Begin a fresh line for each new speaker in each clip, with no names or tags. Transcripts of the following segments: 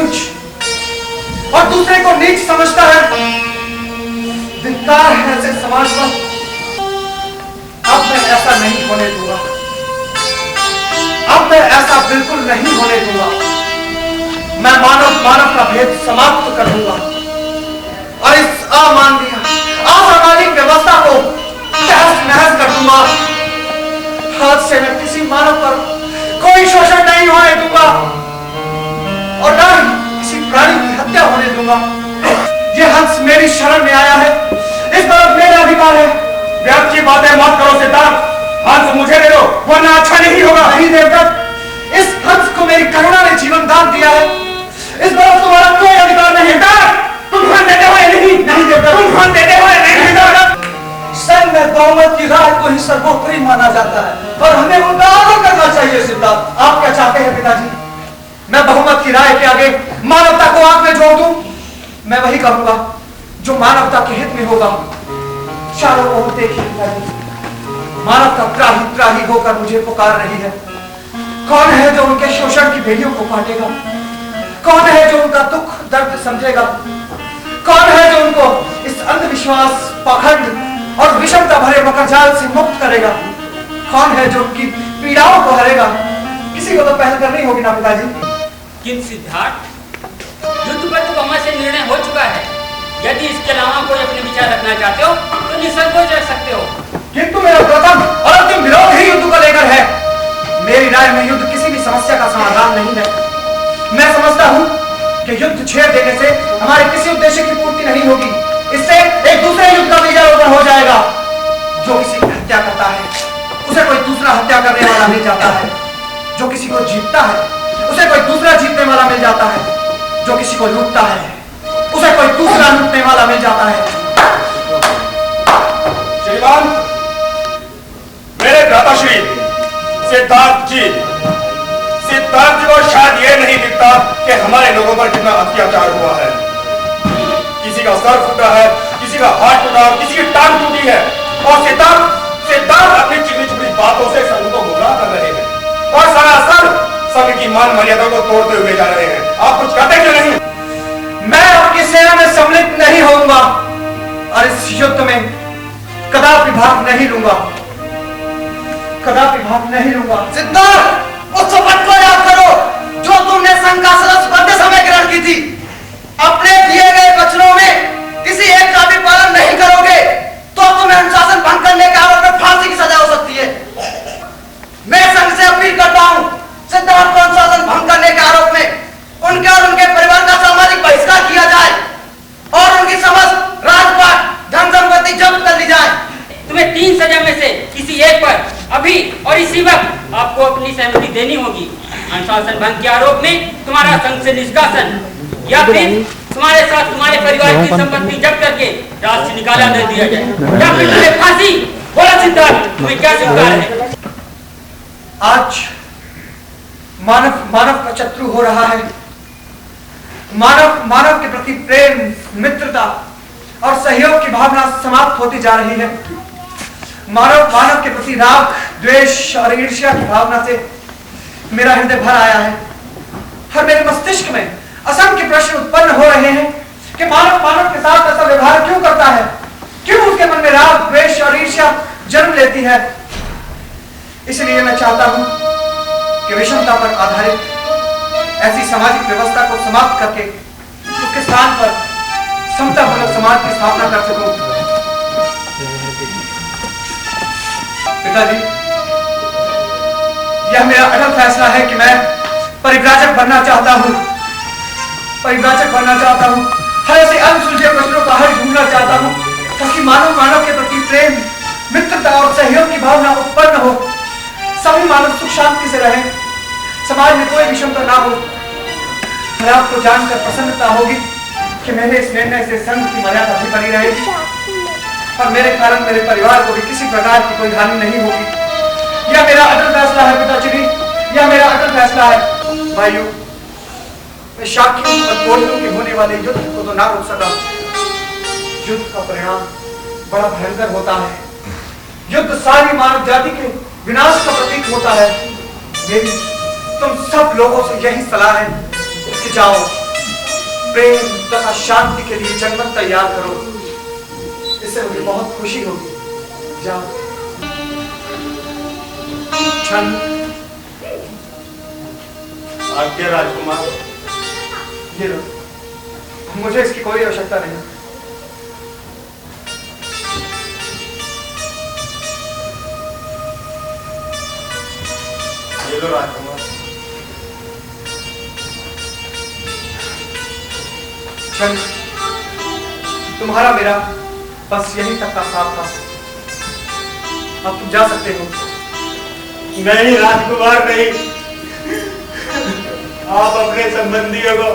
ऊंच और दूसरे को नीच समझता है। धिक्कार है ऐसे समाज पर। अब मैं ऐसा नहीं होने दूंगा। अब मैं ऐसा बिल्कुल नहीं होने दूंगा। मैं मानव का भेद समाप्त कर दूंगा और इस अमानवीय असामाजिक व्यवस्था को तहस नहस कर दूंगा। आज से मैं किसी मानव पर कोई शोषण नहीं होने दूंगा और न ही किसी प्राणी की हत्या होने दूंगा। यह हंस मेरी शरण में आया है, इस पर मेरा अधिकार है।
व्यर्थ की बातें मत करो सिद्धार्थ, हंस मुझे दे दो वरना अच्छा नहीं होगा।
नहीं देवदत्त, इस हंस को मेरी करुणा ने जीवन दान दिया है, इस पर तुम्हारा कोई अधिकार नहीं।
तुम धन देते हुए नहीं देवदत्त, तुम धन देते हुए नहीं देवदत्त।
संघ में बहुमत की राय को ही सर्वोपरि माना जाता है और हमें उनका आदर करना चाहिए। सिद्धार्थ, आप क्या चाहते हैं पिताजी? मैं बहुमत की राय के आगे मानवता को आंख में जोड़ दूं? मैं वही कहूंगा जो मानवता के हित में होगा। चारों ओर देखिए पिताजी, मानवता त्राही त्राही होकर मुझे पुकार रही है। कौन है जो उनके शोषण की भेड़ियों को काटेगा? कौन है जो उनका दुख दर्द समझेगा? कौन है जो उनको इस अंधविश्वास, पाखंड और विषमता भरे मकरजाल से मुक्त करेगा? कौन है जो उनकी पीड़ाओं को हरेगा? किसी को तो पहल करनी होगी ना पिताजी।
किंतु सिद्धार्थ, युद्ध पर तो कमर से निर्णय हो चुका है। यदि इसके अलावा कोई अपने विचार रखना चाहते हो तो निसंकोच रख सकते हो।
किंतु मेरा प्रथम और अंतिम विरोध ही युद्ध को लेकर है। मेरी राय में युद्ध किसी भी समस्या का समाधान नहीं है। मैं समझता हूं कि युद्ध छेड़ देने से हमारे किसी उद्देश्य की पूर्ति नहीं होगी। इससे एक दूसरे युद्ध का बीजारोपण हो जाएगा। जो किसी की हत्या करता है उसे कोई दूसरा हत्या करने वाला मिल जाता है। जो किसी को जीतता है उसे कोई दूसरा जीतने वाला मिल जाता है। जो किसी को लूटता है उसे कोई दूसरा लूटने वाला मिल जाता है।
श्रीमान, मेरे भ्राताश्री सिद्धार्थ जी को शायद ये नहीं दिखता कि हमारे लोगों पर कितना अत्याचार हुआ है। किसी का सर फूटा है, किसी का हाथ टूटा और किसी की टांग टूटी है। और सिद्धार्थ अपनी चिकनी चुपड़ी बातों से संघ को गुमराह कर रहे हैं और सरासर संघ की मान मर्यादा को तोड़ते हुए जा रहे हैं। आप कुछ कहते क्यों नहीं?
मैं आपकी सेना में सम्मिलित नहीं होऊंगा और इस युद्ध में कदापि भाग नहीं लूंगा। कदापि भाग नहीं लूंगा। सिद्धार्थ, उस शपथ को याद करो जो तुमने संघ का सदस्य बनते समय ग्रहण की थी। अपने दिए गए वचनों में किसी एक का भी पालन नहीं करोगे तो तुम्हें अनुशासन भंग करने के आरोप में फांसी की सजा हो सकती है। मैं संघ से अपील करता हूं, सिद्धार्थ को अनुशासन भंग करने के आरोप में उनके और उनके परिवार का सामाजिक बहिष्कार किया जाए और उनकी समस्त राजपाट धन संपत्ति जब्त कर ली जाए।
तुम्हें 3 सजा में से किसी एक पर अभी और इसी वक्त आपको अपनी सहमति देनी होगी। अनुशासन भंग के आरोप में तुम्हारा संघ से निष्कासन या फिर तुम्हारे साथ तुम्हारे परिवार की संपत्ति जब्त करके राज से निकाला दे दिया जाए या फिर तुम्हें फांसी। बोला सिद्धार्थ, तुम्हें क्या स्वीकार है?
आज मानव का शत्रु हो रहा है। मानव के प्रति प्रेम, मित्रता और सहयोग की भावना समाप्त होती जा रही है। मानव के प्रति राग, द्वेष और ईर्ष्या की भावना से मेरा हृदय भर आया है और मेरे मस्तिष्क में असंख्य प्रश्न उत्पन्न हो रहे हैं कि मानव के साथ ऐसा व्यवहार क्यों करता है? क्यों उसके मन में राग, द्वेष और ईर्ष्या जन्म लेती है? इसलिए मैं चाहता हूं कि विषमता पर आधारित ऐसी सामाजिक व्यवस्था को समाप्त करके उसके स्थान पर समतापूर्वक समाज की स्थापना कर सकूं। पिताजी, यह मेरा अटल फैसला है कि मैं परिव्राजक बनना चाहता हूं। हर ऐसे अनसुलझे प्रश्नों का हल ढूंढना चाहता हूं ताकि मानव के प्रति प्रेम, मित्रता और सहयोग की भावना उत्पन्न हो। सभी मानव सुख शांति से रहें, समाज में कोई विषमता ना हो। और आपको जानकर प्रसन्नता होगी कि मेरे इस निर्णय से संघ की मर्यादा भी बनी रहेगी और मेरे कारण मेरे परिवार को भी किसी प्रकार की कोई हानि नहीं होगी। यह मेरा अटल फैसला है पिताजी, यह मेरा अटल फैसला है। भाइयों, मैं शाकियों और कोलियों के होने वाले युद्ध को तो ना रोक सका। युद्ध का परिणाम बड़ा भयंकर होता है। युद्ध सारी मानव जाति के विनाश का प्रतीक होता है। मेरी तुम सब लोगों से यही सलाह है कि जाओ प्रेम तथा शांति के लिए जनमत तैयार करो। इससे मुझे बहुत खुशी होगी। जाओ। छंद।
आज्ञा राजकुमार।
ये लो, मुझे इसकी कोई आवश्यकता नहीं।
ये लो राजकुमार।
छंद, तुम्हारा मेरा बस यहीं तक का साथ था। अब तुम जा सकते हो।
नहीं राजकुमार नहीं, आप अपने संबंधियों को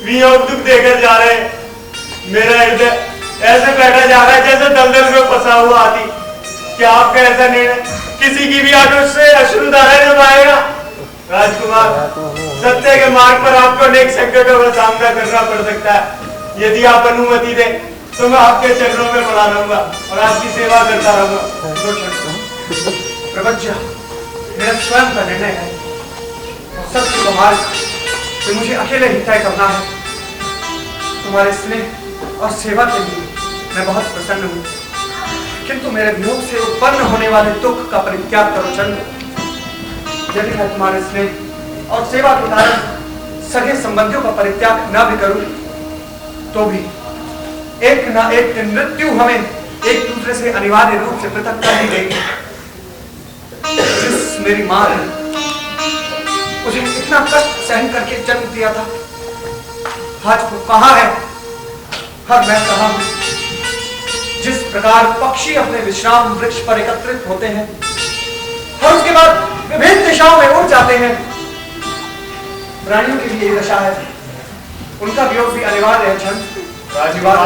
वियोग दुख देकर जा रहे हैं। मेरा हृदय ऐसे बैठा जा रहा है जैसे दलदल में फंसा हुआ हाथी। क्या आपका ऐसा निर्णय किसी की भी आंखों से अश्रुधारा जमाएगा? राजकुमार, सत्य के मार्ग पर आपको अनेक संकटों का सामना करना पड़ सकता है। यदि आप अनुमति दें तो मैं आपके चरणों में पड़ा रहूंगा और आपकी सेवा करता रहूंगा।
प्रपंच मेरा स्वयं का निर्णय है। सत्य का मार्ग तो मुझे अकेले ही तय करना है। तुम्हारे स्नेह और सेवा के लिए मैं बहुत प्रसन्न हूँ, किंतु मेरे वियोग से उत्पन्न होने वाले दुख का परित्याग करो चंद्र। यदि मैं तुम्हारे स्नेह और सेवा के कारण सगे संबंधियों का परित्याग न भी करूं, तो भी एक न एक दिन मृत्यु हमें एक दूसरे से अनिवार्य रूप से पृथक कर ही देगी। जिस मेरी मां ने मुझे इतना कष्ट सहन करके जन्म दिया था, आज वो कहां है और मैं कहां हूं। जिस प्रकार पक्षी अपने विश्राम वृक्ष पर एकत्रित होते हैं और उसके बाद विभिन्न दिशाओं में उड़ जाते हैं, प्राणियों की भी यही दशा है। उनका वियोग भी अनिवार्य है। छंद,
राजकुमार